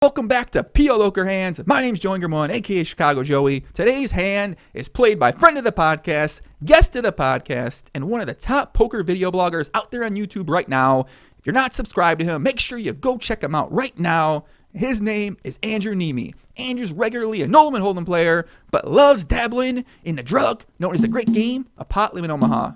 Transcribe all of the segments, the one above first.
Welcome back to PLOker Hands. My name's Joey Gramon, aka Chicago Joey. Today's hand is played by friend of the podcast, guest of the podcast, and one of the top poker video bloggers out there on YouTube right now. If you're not subscribed to him, make sure you go check him out right now. His name is Andrew Neeme. Andrew's regularly a Nolan Hold'em player, but loves dabbling in the drug known as the great game of pot limit Omaha.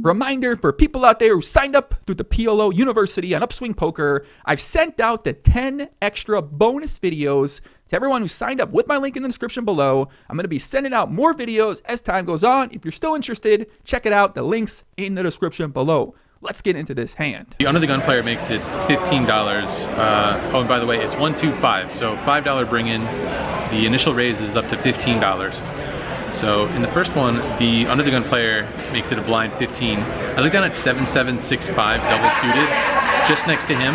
Reminder for people out there who signed up through the PLO University on Upswing Poker, I've sent out the 10 extra bonus videos to everyone who signed up with my link in the description below. I'm going to be sending out more videos as time goes on. If you're still interested, check it out. The link's in the description below. Let's get into this hand. The under the gun player makes it $15. Oh, and by the way, it's 1-2-5, so $5 bring in. The initial raise is up to $15. So in the first one, the under the gun player makes it a blind 15. I look down at 7-7-6-5 double suited, just next to him.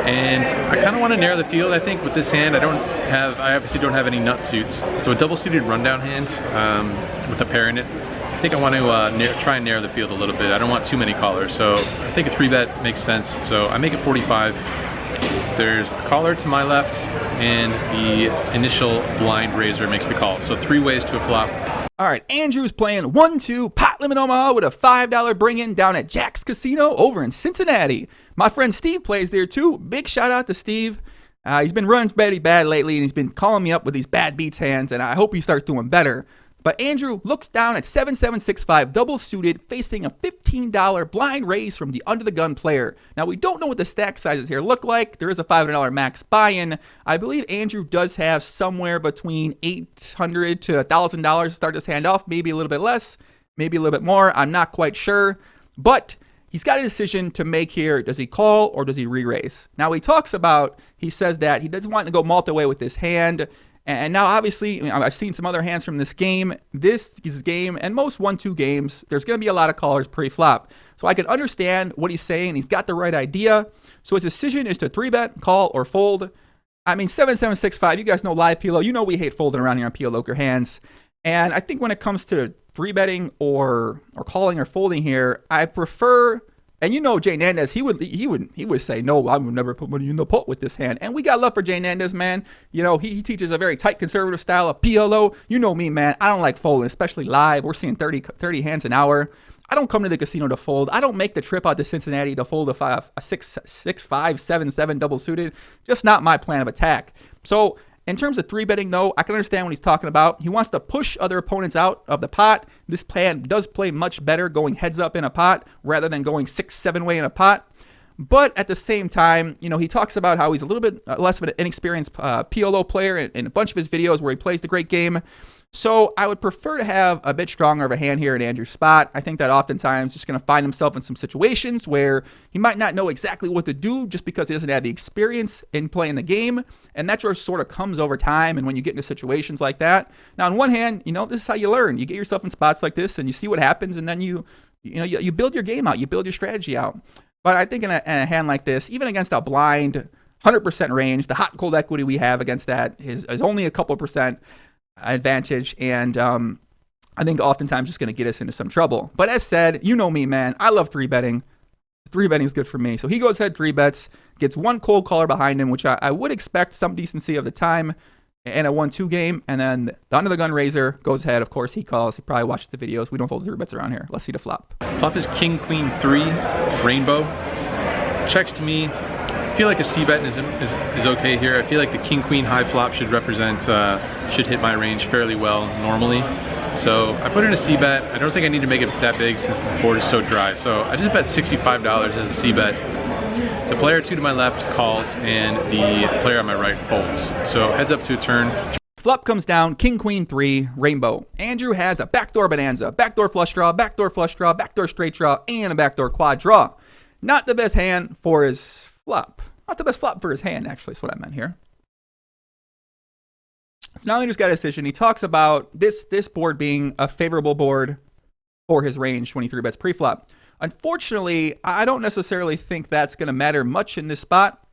And I kind of want to narrow the field, I think, with this hand. I obviously don't have any nut suits. So a double suited rundown hand with a pair in it. I think I want to try and narrow the field a little bit. I don't want too many callers. So I think a 3-bet makes sense. So I make it 45. There's a caller to my left, and the initial blind raiser makes the call. So 3 ways to a flop. All right, Andrew's playing 1-2 pot limit Omaha with a $5 bring-in down at Jack's Casino over in Cincinnati. My friend Steve plays there too. Big shout out to Steve. He's been running very bad lately, and he's been calling me up with these bad beats hands, and I hope he starts doing better. But Andrew looks down at 7-7-6-5 double suited, facing a $15 blind raise from the under the gun player. Now, we don't know what the stack sizes here look like. There is a $500 max buy-in. I believe Andrew does have somewhere between $800 to $1,000 to start this hand off, maybe a little bit less, maybe a little bit more. I'm not quite sure, but he's got a decision to make here. Does he call or does he re-raise? Now, he says that he doesn't want to go multi-way with this hand. And now, obviously, I've seen some other hands from this game. This game, and most 1-2 games, there's going to be a lot of callers pre-flop. So I can understand what he's saying. He's got the right idea. So his decision is to 3-bet, call, or fold. I mean, 7-7-6-5, you guys know live PLO. You know we hate folding around here on PLOker Hands. And I think when it comes to 3-betting or calling or folding here, I prefer... And you know Jay Nandez, he would say, no, I would never put money in the pot with this hand. And we got love for Jay Nandez, man. You know, he teaches a very tight conservative style of PLO. You know me, man. I don't like folding, especially live. We're seeing 30 hands an hour. I don't come to the casino to fold. I don't make the trip out to Cincinnati to fold a 6-5, 7-7 double suited. Just not my plan of attack. So in terms of 3-betting, though, I can understand what he's talking about. He wants to push other opponents out of the pot. This plan does play much better going heads up in a pot rather than going 6-7 way in a pot. But at the same time, you know, he talks about how he's a little bit less of an inexperienced PLO player in a bunch of his videos where he plays the great game. So I would prefer to have a bit stronger of a hand here in Andrew's spot. I think that oftentimes he's going to find himself in some situations where he might not know exactly what to do just because he doesn't have the experience in playing the game. And that just sort of comes over time and when you get into situations like that. Now, on one hand, you know, this is how you learn. You get yourself in spots like this and you see what happens, and then you build your game out. You build your strategy out. But I think in a hand like this, even against a blind 100% range, the hot and cold equity we have against that is only a couple percent advantage, and I think oftentimes just going to get us into some trouble. But as said, you know me, man. I love 3-betting. 3-betting is good for me. So he goes ahead, 3-bets, gets one cold caller behind him, which I would expect some decency of the time in a 1-2 game. And then the under the gun raiser goes ahead. Of course, he calls. He probably watches the videos. We don't fold 3-bets around here. Let's see the flop. Flop is King, Queen, 3, rainbow. Checks to me. I feel like a C-bet is okay here. I feel like the King, Queen high flop should hit my range fairly well normally. So I put in a C-bet. I don't think I need to make it that big since the board is so dry. So I just bet $65 as a C-bet. The player 2 to my left calls, and the player on my right folds. So heads up to a turn. Flop comes down, King, Queen, 3, rainbow. Andrew has a backdoor bonanza, backdoor flush draw, backdoor straight draw, and a backdoor quad draw. Not the best hand for his flop. Not the best flop for his hand, actually, is what I meant here. So now Andrew's got a decision. He talks about this board being a favorable board for his range when he 3-bets pre-flop. Unfortunately, I don't necessarily think that's going to matter much in this spot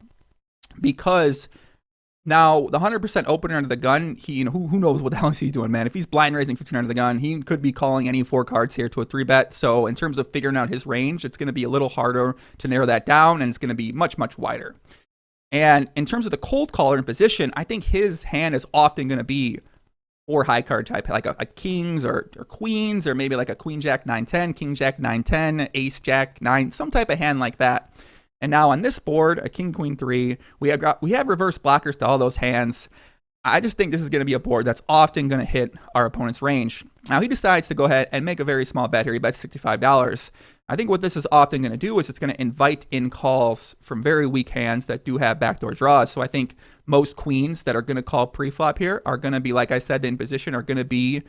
because now the 100% opener under the gun, who knows what the hell he's doing, man. If he's blind raising 15 under the gun, he could be calling any 4 cards here to a 3-bet. So in terms of figuring out his range, it's going to be a little harder to narrow that down, and it's going to be much, much wider. And in terms of the cold caller in position, I think his hand is often going to be 4 high card type, like a kings or queens, or maybe like a queen jack 9-10, king jack 9-10, ace jack 9, some type of hand like that. And now on this board, a king queen 3, we have reverse blockers to all those hands. I just think this is going to be a board that's often going to hit our opponent's range. Now he decides to go ahead and make a very small bet here. He bets $65. I think what this is often going to do is it's going to invite in calls from very weak hands that do have backdoor draws. So I think most queens that are going to call pre-flop here are going to be, like I said, in position, are going to be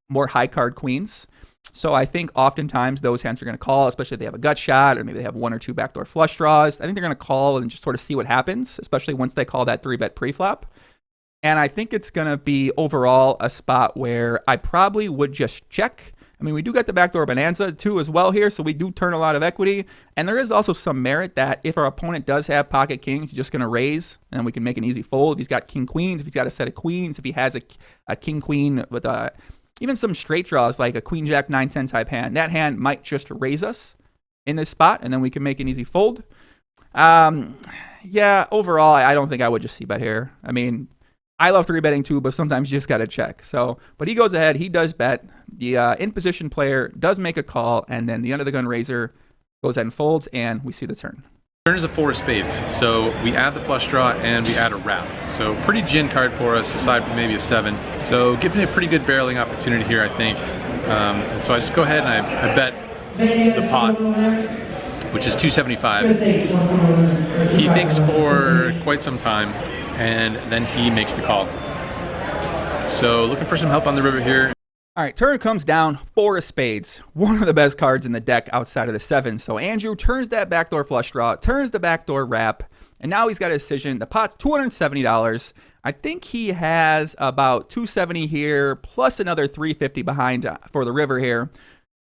more high card queens. So I think oftentimes those hands are going to call, especially if they have a gut shot or maybe they have 1 or 2 backdoor flush draws. I think they're going to call and just sort of see what happens, especially once they call that 3-bet pre-flop. And I think it's going to be overall a spot where I probably would just check. I mean, we do get the backdoor bonanza too as well here, so we do turn a lot of equity. And there is also some merit that if our opponent does have pocket kings, he's just going to raise, and we can make an easy fold. If he's got king queens, if he's got a set of queens, if he has a king queen with even some straight draws like a queen jack 9-10 type hand, that hand might just raise us in this spot, and then we can make an easy fold. Yeah, overall, I don't think I would just c-bet here. I mean, I love 3-betting too, but sometimes you just got to check. So, but he goes ahead, he does bet. The in-position player does make a call, and then the under-the-gun raiser goes ahead and folds, and we see the turn. Turn is a 4 of spades, so we add the flush draw and we add a wrap. So pretty gin card for us, aside from maybe a 7. So giving a pretty good barreling opportunity here, I think. And so I just go ahead and I bet the pot, which is 275. He thinks for quite some time, and then he makes the call. So looking for some help on the river here. All right, turn comes down, 4 of spades. One of the best cards in the deck outside of the 7. So Andrew turns that backdoor flush draw, turns the backdoor wrap, and now he's got a decision. The pot's $270. I think he has about $270 here, plus another $350 behind for the river here.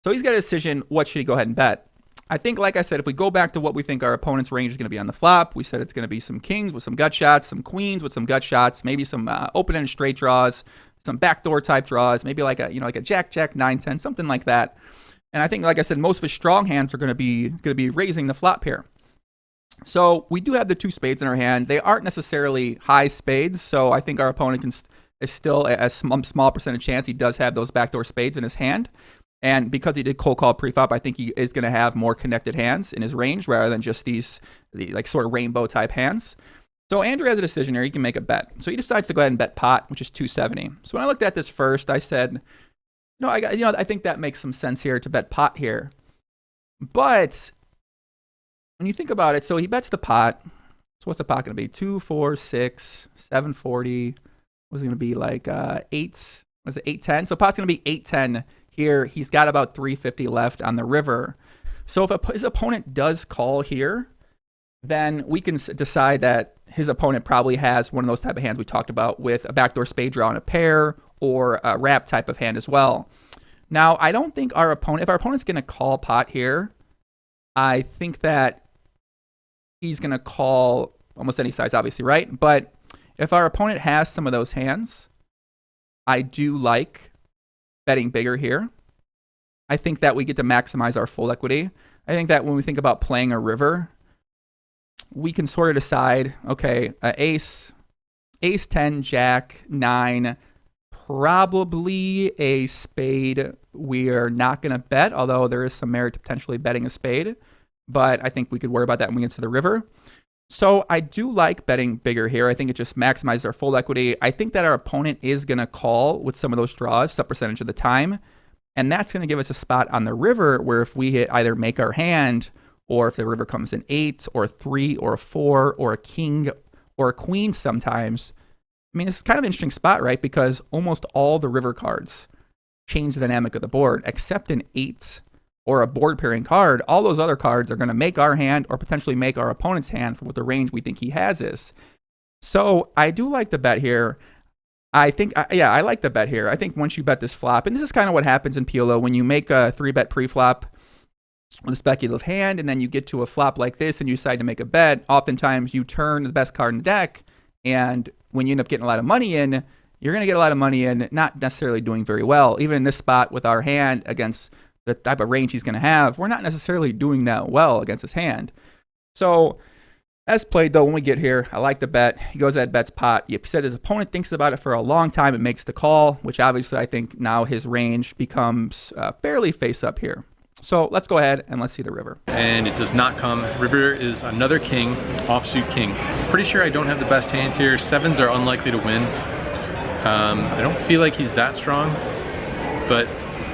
So he's got a decision. What should he go ahead and bet? I think, like I said, if we go back to what we think our opponent's range is going to be on the flop, we said it's going to be some kings with some gut shots, some queens with some gut shots, maybe some open-ended straight draws, some backdoor type draws, maybe like a jack 9-10, something like that. And I think, like I said, most of his strong hands are going to be raising the flop here. So we do have the 2 spades in our hand. They aren't necessarily high spades, so I think our opponent is still a small percentage chance he does have those backdoor spades in his hand. And because he did cold call pre-flop, I think he is going to have more connected hands in his range rather than just the like sort of rainbow type hands. So Andrew has a decision here. He can make a bet. So he decides to go ahead and bet pot, which is 270. So when I looked at this first, I said, I think that makes some sense here to bet pot here. But when you think about it, so he bets the pot. So what's the pot going to be? 2, 4, 6, 740. What's it going to be like 8? Was it 810? So pot's going to be 810 here. He's got about 350 left on the river. So if his opponent does call here, then we can decide that his opponent probably has one of those type of hands we talked about with a backdoor spade draw and a pair, or a wrap type of hand as well. Now, I don't think if our opponent's going to call pot here, I think that he's going to call almost any size, obviously, right? But if our opponent has some of those hands, I do like betting bigger here. I think that we get to maximize our full equity. I think that when we think about playing a river, we can sort of decide, okay, ace 10, jack 9, probably a spade we are not going to bet, although there is some merit to potentially betting a spade. But I think we could worry about that when we get to the river. So I do like betting bigger here. I think it just maximizes our full equity. I think that our opponent is going to call with some of those draws, some percentage of the time. And that's going to give us a spot on the river where if we hit either make our hand, or if the river comes in 8 or 3 or a 4 or a king or a queen sometimes. I mean, it's kind of an interesting spot, right? Because almost all the river cards change the dynamic of the board, except an 8 or a board pairing card. All those other cards are going to make our hand or potentially make our opponent's hand for what the range we think he has is. So I do like the bet here. I like the bet here. I think once you bet this flop, and this is kind of what happens in PLO when you make a 3-bet pre-flop with a speculative hand, and then you get to a flop like this and you decide to make a bet, oftentimes you turn the best card in the deck, and when you end up getting a lot of money in, you're going to get a lot of money in, not necessarily doing very well. Even in this spot with our hand against the type of range he's going to have, we're not necessarily doing that well against his hand. So As played, though, when we get here, I like the bet. He goes ahead, bets pot. He said his opponent thinks about it for a long time and makes the call, which obviously I think now his range becomes fairly face up here. So let's go ahead and let's see the river. And it does not come. River is another king, offsuit king. Pretty sure I don't have the best hand here. Sevens are unlikely to win. I don't feel like he's that strong, but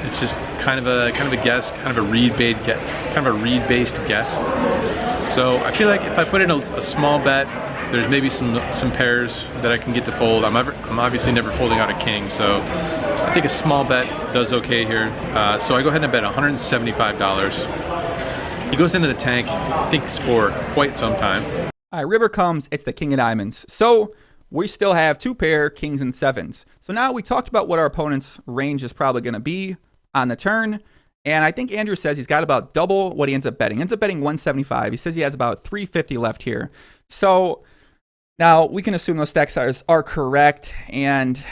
it's just kind of a guess, kind of a read-based guess. So I feel like if I put in a small bet, there's maybe some pairs that I can get to fold. I'm obviously never folding out a king, so I think a small bet does okay here. So I go ahead and bet $175. He goes into the tank, thinks for quite some time. All right, river comes, it's the king of diamonds. So we still have two pair, kings and sevens. So now we talked about what our opponent's range is probably going to be on the turn. And I think Andrew says he's got about double what he ends up betting. He ends up betting 175. He says he has about 350 left here. So now we can assume those stack sizes are correct. And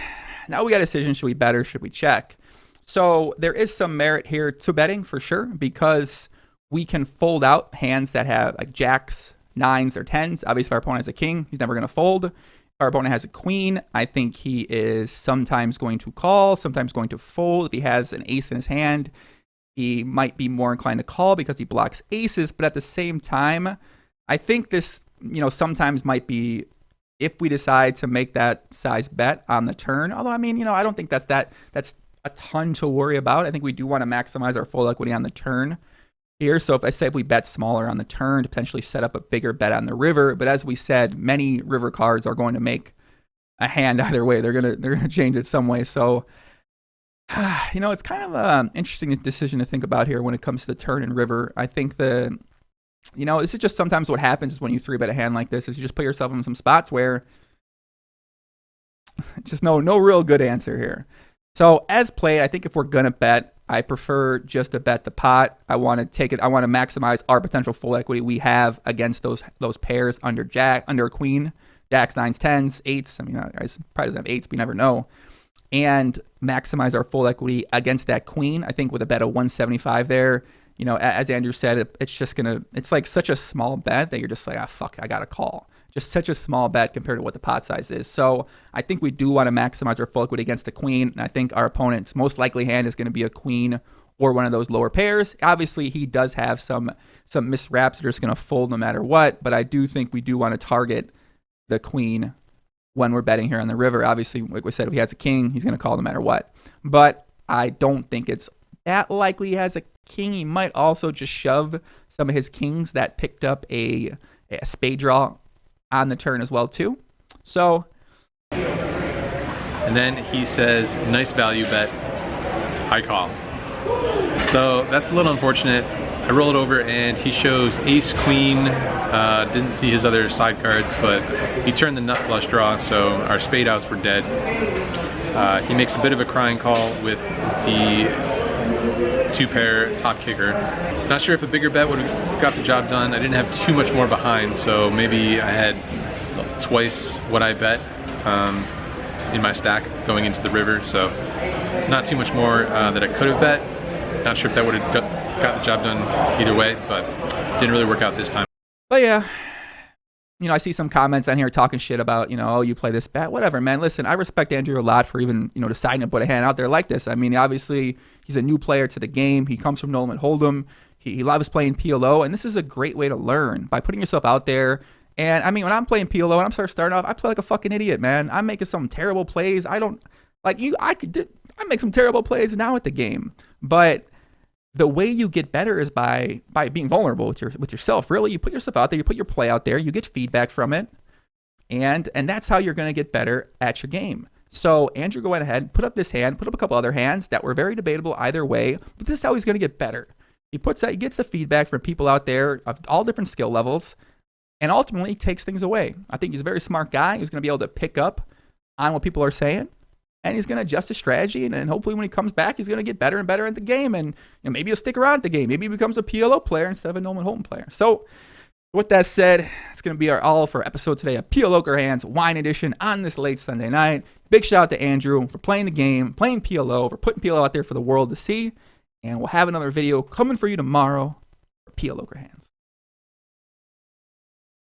now we got a decision, should we bet or should we check? So there is some merit here to betting for sure, because we can fold out hands that have like jacks, nines, or tens. Obviously, if our opponent has a king, he's never going to fold. If our opponent has a queen, I think he is sometimes going to call, sometimes going to fold. If he has an ace in his hand, he might be more inclined to call because he blocks aces. But at the same time, I think this, sometimes might be if we decide to make that size bet on the turn. Although, I mean, I don't think that's a ton to worry about. I think we do want to maximize our full equity on the turn here. So if we bet smaller on the turn to potentially set up a bigger bet on the river. But as we said, many river cards are going to make a hand either way. They're gonna change it some way. So it's kind of an interesting decision to think about here when it comes to the turn and river. I think this is just sometimes what happens when you 3-bet a hand like this is you just put yourself in some spots where just no real good answer here. So as played, I think if we're gonna bet, I prefer just to bet the pot. I want to take it. I want to maximize our potential full equity we have against those pairs under a queen, jacks, nines, tens, eights. I mean, I probably doesn't have eights, but you never know. And maximize our full equity against that queen. I think with a bet of 175 there, as Andrew said, it's like such a small bet that you're just like, fuck, I got to call. Just such a small bet compared to what the pot size is. So I think we do want to maximize our full equity against the queen. And I think our opponent's most likely hand is going to be a queen or one of those lower pairs. Obviously, he does have some miswraps that are just going to fold no matter what. But I do think we do want to target the queen when we're betting here on the river. Obviously, like we said, if he has a king, he's going to call no matter what. But I don't think it's that likely he has a king. He might also just shove some of his kings that picked up a spade draw on the turn as well too. So, and then he says, nice value bet, I call. So that's a little unfortunate. I roll it over and he shows ace queen. Didn't see his other side cards, but he turned the nut flush draw, so our spade outs were dead. He makes a bit of a crying call with the 2-pair top kicker. Not sure if a bigger bet would have got the job done. I didn't have too much more behind, so maybe I had twice what I bet in my stack going into the river. So not too much more that I could have bet. Not sure if that would have got the job done either way, but didn't really work out this time. But yeah, I see some comments on here talking shit about, oh, you play this bet, whatever, man. Listen, I respect Andrew a lot for even, deciding to put a hand out there like this. I mean, obviously, he's a new player to the game. He comes from Nolan Hold'em. He loves playing PLO, and this is a great way to learn by putting yourself out there. And I mean, when I'm playing PLO and I'm starting off, I play like a fucking idiot, man. I'm making some terrible plays. I make some terrible plays now at the game, but the way you get better is by being vulnerable with yourself. Really, you put yourself out there, you put your play out there, you get feedback from it, and that's how you're going to get better at your game. So Andrew went ahead, put up this hand, put up a couple other hands that were very debatable either way, but this is how he's going to get better. He gets the feedback from people out there of all different skill levels, and ultimately takes things away. I think he's a very smart guy who's going to be able to pick up on what people are saying, and he's going to adjust his strategy, and hopefully when he comes back, he's going to get better and better at the game, and maybe he'll stick around at the game. Maybe he becomes a PLO player instead of a Nolan Hold'em player. So with that said, it's going to be our all for episode today of PLOker Hands Wine Edition on this late Sunday night. Big shout out to Andrew for playing the game, playing PLO, for putting PLO out there for the world to see, and we'll have another video coming for you tomorrow for PLOker Hands.